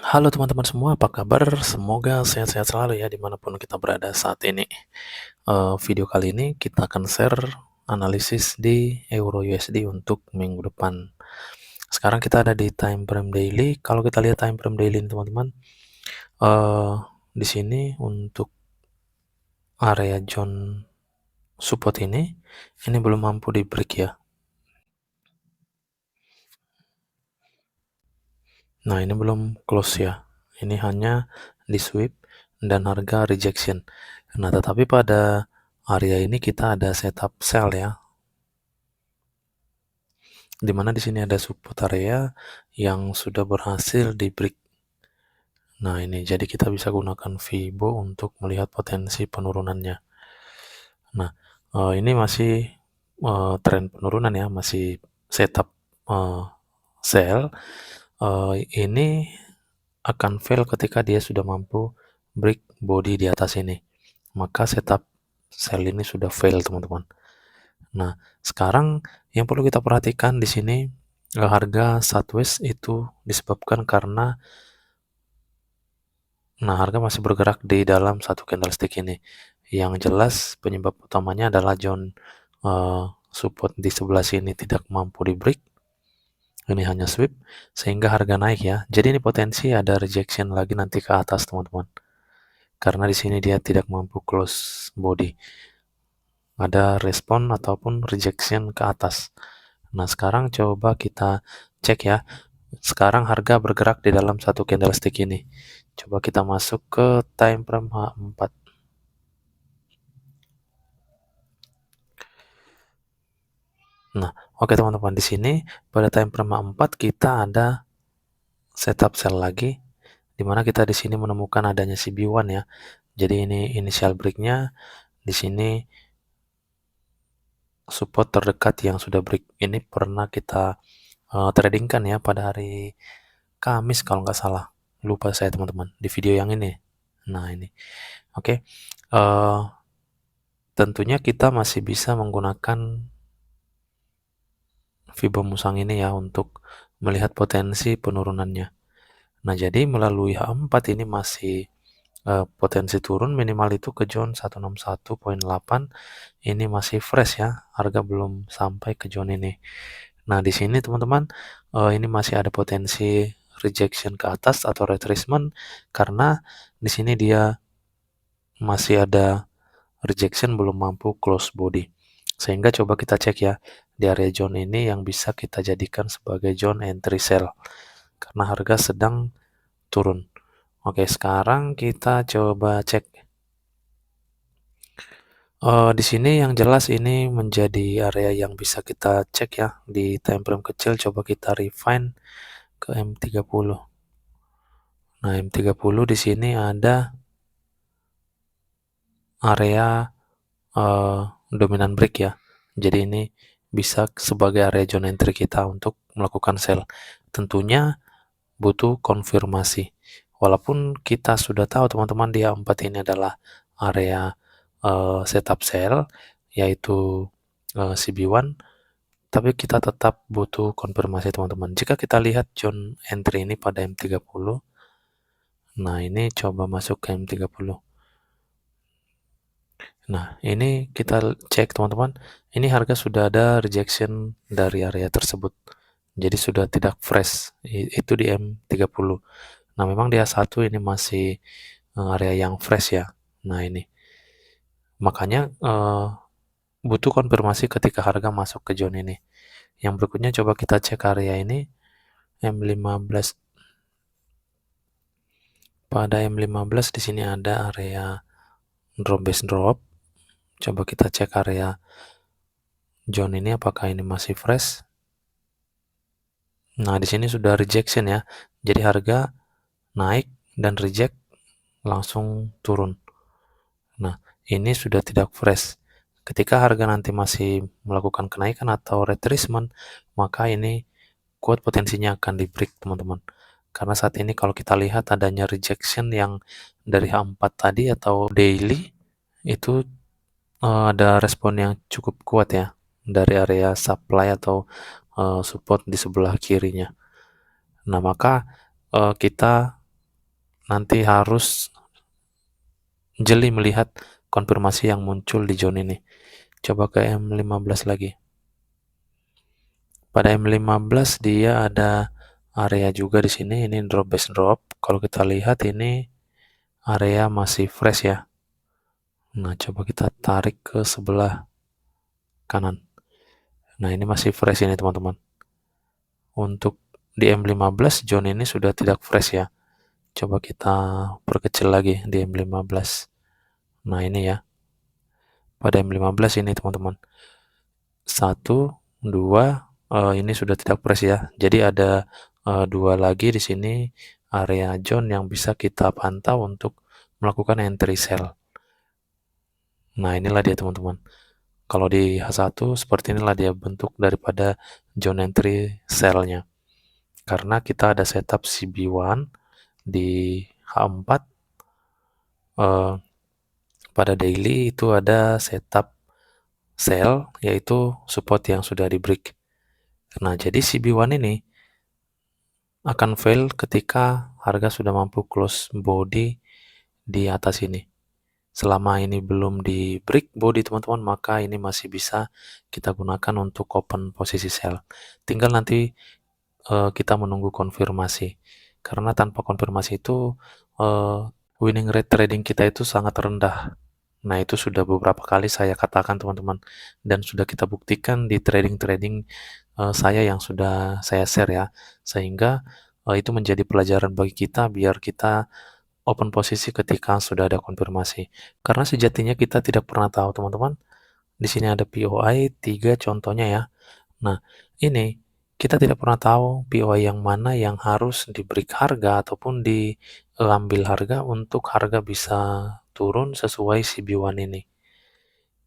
Halo teman-teman semua, apa kabar? Semoga sehat-sehat selalu ya dimanapun kita berada saat ini. Video kali ini kita akan share analisis di Euro USD untuk minggu depan. Sekarang kita ada di time frame daily. Kalau kita lihat time frame daily ini teman-teman, eh, di sini untuk area zone support ini belum mampu di break ya. Nah ini belum close ya. Ini hanya di sweep dan harga rejection. Nah tetapi pada area ini kita ada setup sell ya, dimana di sini ada support area yang sudah berhasil di break. Nah ini jadi kita bisa gunakan Fibo untuk melihat potensi penurunannya. Nah ini masih tren penurunan ya, masih setup sell. Ini akan fail ketika dia sudah mampu break body di atas ini, maka setup sell ini sudah fail teman-teman. Nah, sekarang yang perlu kita perhatikan di sini, harga Southwest itu disebabkan karena harga masih bergerak di dalam satu candlestick ini. Yang jelas penyebab utamanya adalah zone support di sebelah sini tidak mampu di break. Ini hanya sweep sehingga harga naik ya. Jadi ini potensi ada rejection lagi nanti ke atas teman-teman. Karena di sini dia tidak mampu close body. Ada respon ataupun rejection ke atas. Nah, sekarang coba kita cek ya. Sekarang harga bergerak di dalam satu candlestick ini. Coba kita masuk ke time frame H4. Nah, oke teman-teman, di sini pada time frame H4 kita ada setup sell lagi, dimana kita di sini menemukan adanya CB1 ya. Jadi ini initial breaknya, di sini support terdekat yang sudah break ini pernah kita tradingkan ya pada hari Kamis kalau nggak salah. Lupa saya teman-teman di video yang ini. Nah ini, oke. Tentunya kita masih bisa menggunakan Fibo Musang ini ya untuk melihat potensi penurunannya. Nah jadi melalui H4 ini masih potensi turun minimal itu ke zone 161.8. Ini masih fresh ya, harga belum sampai ke zone ini. Nah di sini teman-teman, ini masih ada potensi rejection ke atas atau retracement karena di sini dia masih ada rejection, belum mampu close body. Sehingga coba kita cek ya di area zone ini yang bisa kita jadikan sebagai zone entry sell karena harga sedang turun. Oke, sekarang kita coba cek. Di sini yang jelas ini menjadi area yang bisa kita cek ya di time frame kecil. Coba kita refine ke M30. Nah, M30 di sini ada area dominan break ya. Jadi ini bisa sebagai area zone entry kita untuk melakukan sell. Tentunya butuh konfirmasi. Walaupun kita sudah tahu teman-teman di A4 ini adalah area setup sell, yaitu CB1, tapi kita tetap butuh konfirmasi teman-teman. Jika kita lihat zone entry ini pada M30, nah ini coba masuk ke M30. Nah, ini kita cek teman-teman, ini harga sudah ada rejection dari area tersebut. Jadi sudah tidak fresh, itu di M30. Nah, memang dia satu ini masih area yang fresh ya. Nah, ini. Makanya butuh konfirmasi ketika harga masuk ke zone ini. Yang berikutnya coba kita cek area ini, M15. Pada M15 di sini ada area drop base drop. Coba kita cek area zone ini apakah ini masih fresh. Nah, di sini sudah rejection ya. Jadi harga naik dan reject langsung turun. Nah, ini sudah tidak fresh. Ketika harga nanti masih melakukan kenaikan atau retracement, maka ini kuat potensinya akan di break teman-teman. Karena saat ini kalau kita lihat adanya rejection yang dari H4 tadi atau daily, itu ada respon yang cukup kuat ya dari area supply atau support di sebelah kirinya. Nah, maka kita nanti harus jeli melihat konfirmasi yang muncul di zone ini. Coba ke M15 lagi. Pada M15 dia ada area juga di sini, ini drop base drop. Kalau kita lihat ini area masih fresh ya. Nah, coba kita tarik ke sebelah kanan. Nah, ini masih fresh ini teman-teman. Untuk di M15 zone ini sudah tidak fresh ya. Coba kita perkecil lagi di M15. Nah, ini ya. Pada M15 ini teman-teman. 1, 2, ini sudah tidak fresh ya. Jadi ada 2 lagi di sini area zone yang bisa kita pantau untuk melakukan entry sell. Nah, inilah dia teman-teman. Kalau di H1 seperti inilah dia bentuk daripada zone entry sell-nya. Karena kita ada setup CB1 di H4, eh, pada daily itu ada setup sell, yaitu support yang sudah di break. Nah, jadi CB1 ini akan fail ketika harga sudah mampu close body di atas ini. Selama ini belum di break body teman-teman, maka ini masih bisa kita gunakan untuk open posisi sell. Tinggal nanti kita menunggu konfirmasi. Karena tanpa konfirmasi itu winning rate trading kita itu sangat rendah. Nah, itu sudah beberapa kali saya katakan teman-teman, dan sudah kita buktikan di trading-trading saya yang sudah saya share ya, sehingga itu menjadi pelajaran bagi kita biar kita open posisi ketika sudah ada konfirmasi. Karena sejatinya kita tidak pernah tahu teman-teman. Di sini ada POI 3 contohnya ya. Nah, ini kita tidak pernah tahu POI yang mana yang harus di-break harga ataupun diambil harga untuk harga bisa turun sesuai CB1 ini.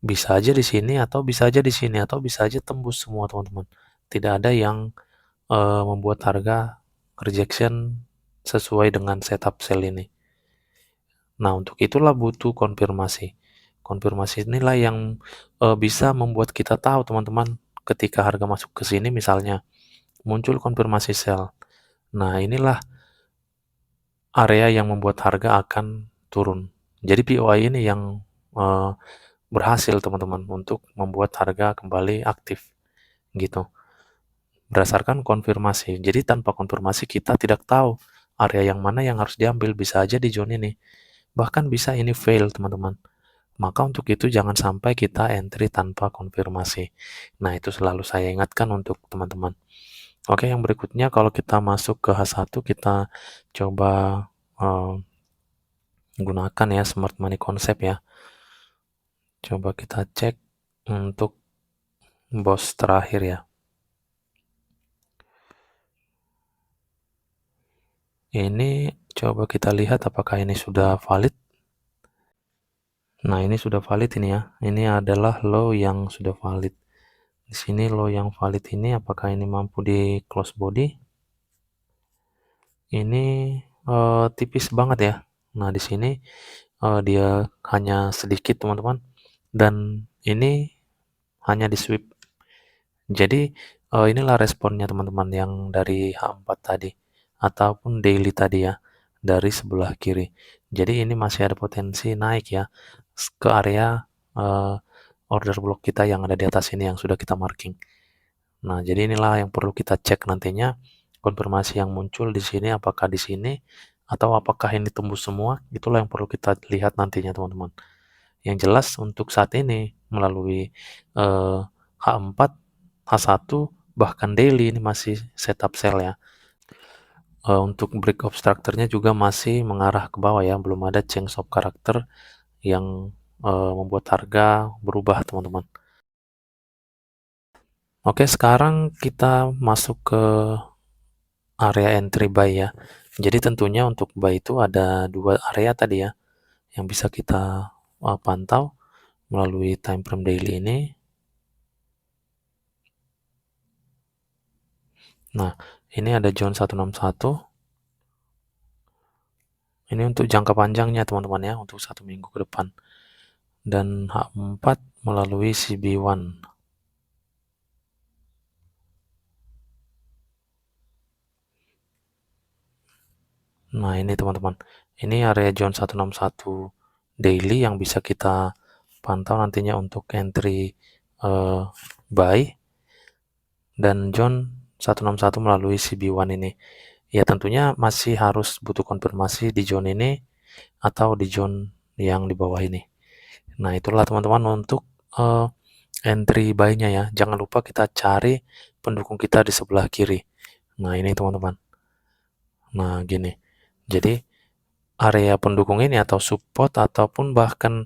Bisa aja di sini atau bisa aja di sini atau bisa aja tembus semua teman-teman. Tidak ada yang membuat harga rejection sesuai dengan setup sell ini. Nah, untuk itulah butuh konfirmasi. Konfirmasi inilah yang bisa membuat kita tahu teman-teman ketika harga masuk ke sini misalnya muncul konfirmasi sell. Nah, inilah area yang membuat harga akan turun. Jadi POI ini yang berhasil teman-teman untuk membuat harga kembali aktif gitu. Berdasarkan konfirmasi. Jadi tanpa konfirmasi kita tidak tahu area yang mana yang harus diambil, bisa aja di zone ini. Bahkan bisa ini fail teman-teman. Maka untuk itu jangan sampai kita entry tanpa konfirmasi. Nah, itu selalu saya ingatkan untuk teman-teman. Oke, yang berikutnya kalau kita masuk ke H1 kita coba uh, gunakan ya smart money concept ya. Coba kita cek untuk bos terakhir ya. Ini coba kita lihat apakah ini sudah valid. Nah, ini sudah valid ini ya. Ini adalah low yang sudah valid. Di sini low yang valid ini apakah ini mampu di close body? Ini tipis banget ya. Nah, di sini dia hanya sedikit teman-teman. Dan ini hanya di sweep. Jadi inilah responnya teman-teman yang dari H4 tadi ataupun daily tadi ya dari sebelah kiri. Jadi ini masih ada potensi naik ya ke area order block kita yang ada di atas ini yang sudah kita marking. Nah, jadi inilah yang perlu kita cek nantinya konfirmasi yang muncul di sini apakah di sini atau apakah ini tembus semua, itulah yang perlu kita lihat nantinya teman-teman. Yang jelas untuk saat ini melalui H4, H1, bahkan daily ini masih setup sell ya. Untuk break of structure-nya juga masih mengarah ke bawah ya, belum ada change of character yang membuat harga berubah teman-teman. Oke, sekarang kita masuk ke area entry buy ya. Jadi tentunya untuk buy itu ada 2 area tadi ya yang bisa kita pantau melalui time frame daily ini. Nah, ini ada zone 161. Ini untuk jangka panjangnya teman-teman ya, untuk 1 minggu ke depan. Dan H4 melalui CB1. Nah, ini teman-teman. Ini area zone 161 daily yang bisa kita pantau nantinya untuk entry buy, dan zone 161 melalui CB1 ini. Ya tentunya masih harus butuh konfirmasi di zone ini atau di zone yang di bawah ini. Nah, itulah teman-teman untuk entry buy-nya ya. Jangan lupa kita cari pendukung kita di sebelah kiri. Nah, ini teman-teman. Nah, gini. Jadi, area pendukung ini atau support ataupun bahkan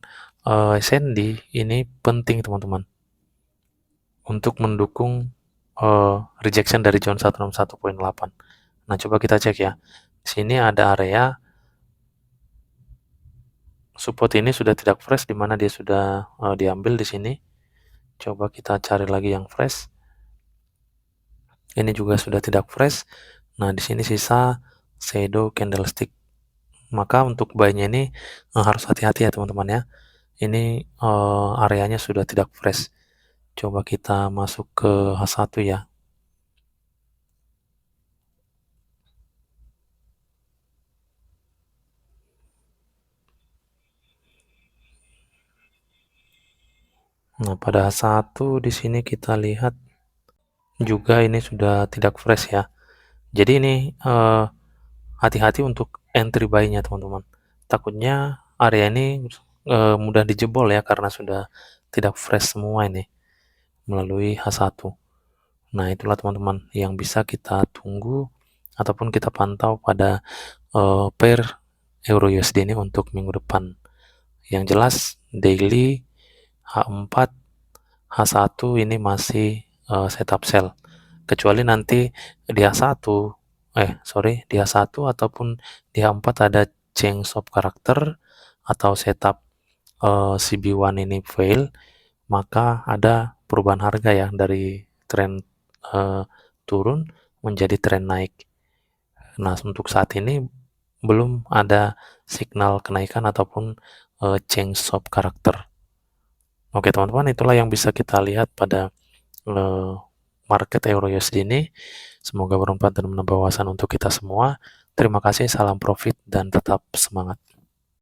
SND ini penting teman-teman untuk mendukung rejection dari zone 161.8. Nah, coba kita cek ya. Di sini ada area support ini sudah tidak fresh, di mana dia sudah diambil di sini. Coba kita cari lagi yang fresh. Ini juga sudah tidak fresh. Nah, di sini sisa shadow candlestick. Maka untuk buy-nya ini harus hati-hati ya teman-teman ya. Ini areanya sudah tidak fresh. Coba kita masuk ke H1 ya. Nah, pada H1 di sini kita lihat juga ini sudah tidak fresh ya. Jadi ini hati-hati untuk entry buy-nya teman-teman. Takutnya area ini mudah dijebol ya karena sudah tidak fresh semua ini melalui H1. Nah, itulah teman-teman yang bisa kita tunggu ataupun kita pantau pada pair Euro USD ini untuk minggu depan. Yang jelas daily H4, H1 ini masih setup sell. Kecuali nanti di H1, di H1 ataupun di H4 ada change of character atau setup CB1 ini fail, maka ada perubahan harga ya dari tren turun menjadi tren naik. Nah, untuk saat ini belum ada signal kenaikan ataupun change of character. Oke teman-teman, itulah yang bisa kita lihat pada market Euro USD ini. Semoga bermanfaat dan menambah wawasan untuk kita semua. Terima kasih, salam profit dan tetap semangat.